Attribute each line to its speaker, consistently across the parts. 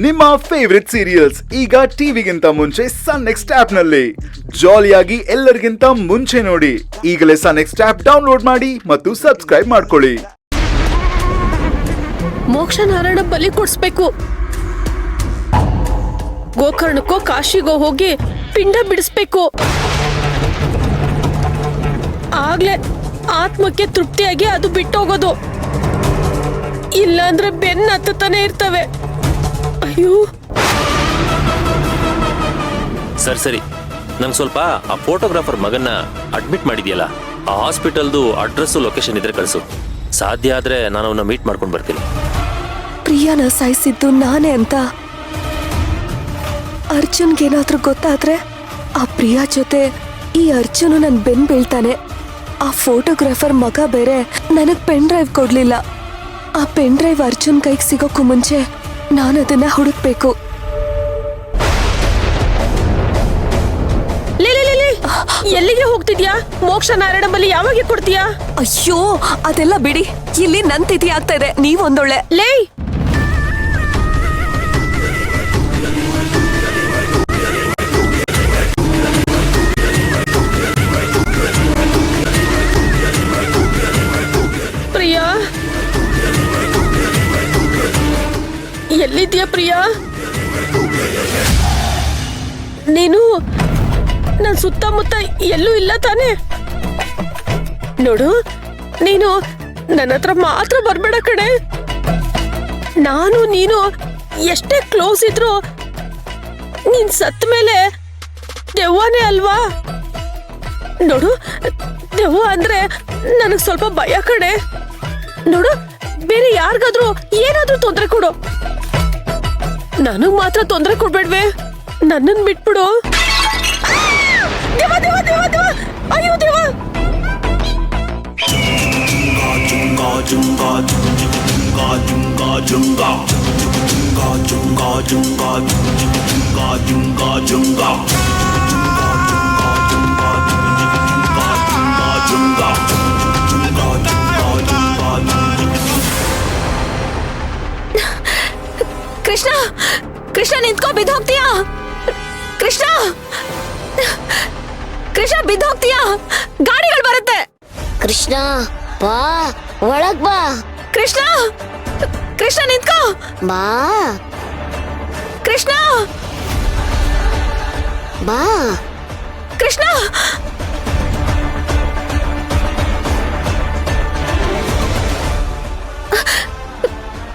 Speaker 1: ನಿಮ್ಮ favourite serials ಈಗ ಟಿವಿಗಿಂತ ಮುಂಚೆ ಸನ್ ನೆಕ್ಸ್ಟ್ ಆಪ್ ನಲ್ಲಿ ಜಾಲಿಯಾಗಿ ಎಲ್ಲರಿಗಿಂತ ಮುಂಚೆ ನೋಡಿ. ಈಗಲೇ ಸನ್ ನೆಕ್ಸ್ಟ್ ಆಪ್ ಡೌನ್ಲೋಡ್ ಮಾಡಿ ಮತ್ತು ಸಬ್ಸ್ಕ್ರೈಬ್ ಮಾಡ್ಕೊಳ್ಳಿ.
Speaker 2: ಮೋಕ್ಷ ನಾರಾಯಣ ಬಲಿ ಕೊಡ್ಸ್ಬೇಕು. ಗೋಕರ್ಣಕ್ಕೋ ಕಾಶಿಗೋ ಹೋಗಿ ಪಿಂಡ ಬಿಡಿಸ್ಬೇಕು. ಆಗ್ಲೇ ಆತ್ಮಕ್ಕೆ ತೃಪ್ತಿಯಾಗಿ ಅದು ಬಿಟ್ಟೋಗೋದು. ಇಲ್ಲಾಂದ್ರೆ ಬೆನ್ನ ಹತ್ತತಾನೆ ಇರ್ತವೆ. ಅಯ್ಯೋ
Speaker 3: ಸರಿ ನಂಗೆ ಸ್ವಲ್ಪ ಆ ಫೋಟೋಗ್ರಾಫರ್ ಮಗನ್ನ ಅಡ್ಮಿಟ್ ಮಾಡಿದ್ಯಲ್ಲ, ಆ ಹಾಸ್ಪಿಟಲ್ದು ಅಡ್ರೆಸ್ ಲೊಕೇಶನ್ ಇದ್ರೆ ಕಳಿಸು. ಸಾಧ್ಯ ಆದ್ರೆ ನಾನು ಅವನ್ನ ಮೀಟ್ ಮಾಡ್ಕೊಂಡು ಬರ್ತೀನಿ.
Speaker 4: ಪ್ರಿಯಾನ ಸಾಯಿಸಿದ್ದು ನಾನೇ ಅಂತ ಅರ್ಜುನ್ಗೇನಾದ್ರೂ ಗೊತ್ತಾದ್ರೆ ಆ ಪ್ರಿಯಾ ಜೊತೆ ಈ ಅರ್ಜುನು ನನ್ ಬೆನ್ ಬೀಳ್ತಾನೆ. ಆ ಫೋಟೋಗ್ರಾಫರ್ ಮಗ ಬೇರೆ ನನಗ್ ಪೆನ್ ಡ್ರೈವ್ ಕೊಡ್ಲಿಲ್ಲ. ಆ ಪೆನ್ ಡ್ರೈವ್ ಅರ್ಜುನ್ ಕೈಗೆ ಸಿಗೋಕ್ಕೂ ಮುಂಚೆ ನಾನು ಅದನ್ನ ಹುಡುಕ್ಬೇಕು.
Speaker 2: ಎಲ್ಲಿಗೆ ಹೋಗ್ತಿದ್ಯಾ? ಮೋಕ್ಷ ನಾರಾಯಣ ಬಲಿ ಯಾವಾಗ ಕೊಡ್ತೀಯಾ?
Speaker 4: ಅಯ್ಯೋ ಅದೆಲ್ಲ ಬಿಡಿ, ಇಲ್ಲಿ ನನ್ ತಿಥಿ ಆಗ್ತಾ ಇದೆ. ನೀವೊಂದೊಳ್ಳೆ
Speaker 2: ಲೇ ಪ್ರಿಯಾ, ಎಲ್ಲಿದ್ಯಾ ಪ್ರಿಯಾ? ನೀನು ನನ್ನ ಸುತ್ತಮುತ್ತ ಎಲ್ಲೂ ಇಲ್ಲ ತಾನೆ? ನೋಡು, ನೀನು ನನ್ನ ಹತ್ರ ಮಾತ್ರ ಬರ್ಬೇಡ ಕಣೆ. ನಾನು ನೀನು ಎಷ್ಟೇ ಕ್ಲೋಸ್ ಇದ್ರು ನೀನ್ ಸತ್ತ ಮೇಲೆ ದೆವ್ವನೇ ಅಲ್ವಾ? ನೋಡು, ದೆವ್ವ ಅಂದ್ರೆ ನನಗ್ ಸ್ವಲ್ಪ ಭಯ ಕಣೆ. ನೋಡು, ಬೇರೆ ಯಾರಿಗಾದ್ರೂ ಏನಾದ್ರೂ ತೊಂದರೆ ಕೊಡು, ನನಗ್ ಮಾತ್ರ ತೊಂದರೆ ಕೊಡ್ಬೇಡ್ವೆ. ನನ್ನನ್ ಬಿಟ್ಬಿಡು. ದೇವ ದೇವ ದೇವ ದೇವ, ಅಯ್ಯೋ ದೇವ.
Speaker 4: ಕೃಷ್ಣ, ಕೃಷ್ಣ ನಿಂತ್ಕೋ, ಬಿದ್ದೋಗ್ತೀಯಾ? ಕೃಷ್ಣ, ಕೃಷ್ಣ ಬಿದ್ದೋಗ್ತೀಯಾ? ಗಾಡಿಗಳು ಬರುತ್ತೆ.
Speaker 5: ಕೃಷ್ಣ ಬಾ, ಒಳಗ್ ಬಾ.
Speaker 4: ಕೃಷ್ಣ, ಕೃಷ್ಣ ನಿಂತ್ಕೋ
Speaker 5: ಬಾ.
Speaker 4: ಕೃಷ್ಣ,
Speaker 5: ಬಾ.
Speaker 4: ಕೃಷ್ಣ,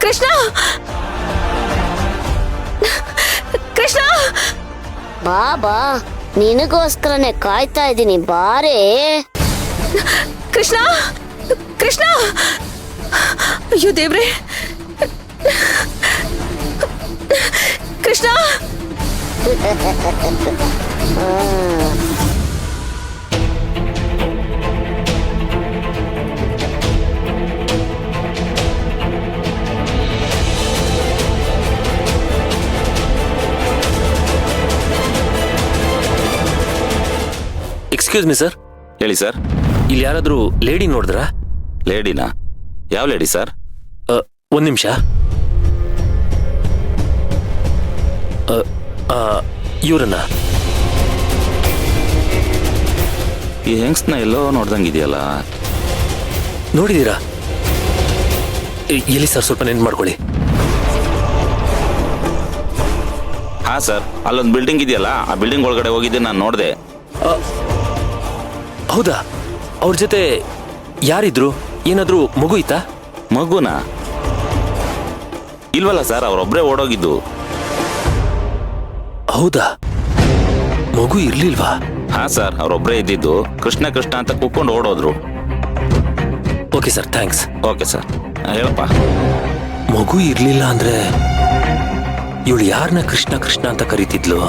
Speaker 4: ಕೃಷ್ಣ, ಕೃಷ್ಣ,
Speaker 5: ಬಾ ಬಾ, ನಿನಗೋಸ್ಕರನೇ ಕಾಯ್ತಾ ಇದ್ದೀನಿ, ಬಾರೇ.
Speaker 4: ಕೃಷ್ಣ, ಕೃಷ್ಣ, ಅಯ್ಯೋ ದೇವ್ರೆ, ಕೃಷ್ಣ.
Speaker 3: Excuse me sir.
Speaker 6: ಹೇಳಿ ಸರ್.
Speaker 3: ಇಲ್ಲಿ ಯಾರಾದ್ರೂ ಲೇಡಿ ನೋಡಿದ್ರಾ?
Speaker 6: ಲೇಡಿನಾ? ಯಾವ ಲೇಡಿ ಸರ್?
Speaker 3: ಒಂದ್ ನಿಮಿಷ. ಇವ್ರನ್ನ.
Speaker 6: ಈ ಹೆಂಗ್ಸ್ನ ಎಲ್ಲೋ ನೋಡ್ದಂಗಿದೆಯಲ್ಲ.
Speaker 3: ನೋಡಿದೀರಾ? ಎಲ್ಲಿ ಸರ್, ಸ್ವಲ್ಪ ನೆನ್ಪು ಮಾಡ್ಕೊಳ್ಳಿ.
Speaker 6: ಹಾ ಸರ್, ಅಲ್ಲೊಂದು ಬಿಲ್ಡಿಂಗ್ ಇದೆಯಲ್ಲ, ಆ ಬಿಲ್ಡಿಂಗ್ ಒಳಗಡೆ ಹೋಗಿದ್ದೆ, ನಾನು ನೋಡಿದೆ.
Speaker 3: ಹೌದಾ? ಅವ್ರ ಜೊತೆ ಯಾರಿದ್ರು? ಏನಾದ್ರೂ ಮಗು ಇತ್ತಾ?
Speaker 6: ಮಗುನಾ? ಇಲ್ವಲ್ಲ ಸರ್, ಅವ್ರೊಬ್ರೇ ಓಡೋಗಿದ್ದು.
Speaker 3: ಹೌದಾ? ಮಗು ಇರ್ಲಿಲ್ವಾ?
Speaker 6: ಹಾ ಸರ್, ಅವ್ರೊಬ್ರೇ ಇದ್ದಿದ್ದು. ಕೃಷ್ಣ ಕೃಷ್ಣ ಅಂತ ಕೂತ್ಕೊಂಡು ಓಡೋದ್ರು.
Speaker 3: Okay sir, thanks.
Speaker 6: Okay sir, ಹೇಳಪ್ಪ.
Speaker 3: ಮಗು ಇರ್ಲಿಲ್ಲ ಅಂದ್ರೆ ಇವಳು ಯಾರನ್ನ ಕೃಷ್ಣ ಕೃಷ್ಣ ಅಂತ ಕರೀತಿದ್ಲು?